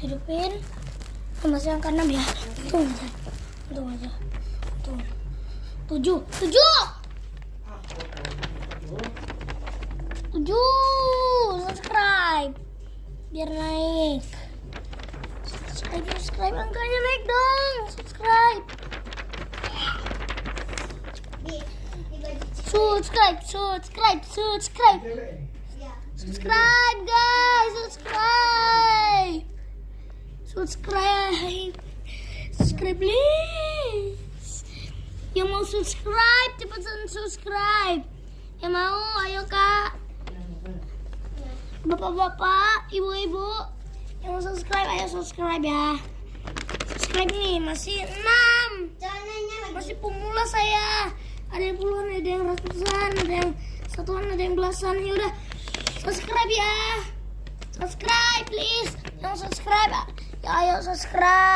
hidupin. Masih yang keenam ya. Tunggu aja. Tujuh. 7 subscribe biar naik. Subscribe angkanya naik dong. Subscribe guys. Subscribe please. Yang mau subscribe cepetan subscribe. Yang mau ayo kak. Bapak-bapak, ibu-ibu yang mau subscribe ayo subscribe ya. Subscribe nih masih 6. Masih pemula saya. Ada yang puluhan, ada yang ratusan, ada yang satuan, ada yang belasan. Ya udah subscribe ya. Subscribe please. Yang subscribe ya ayo subscribe.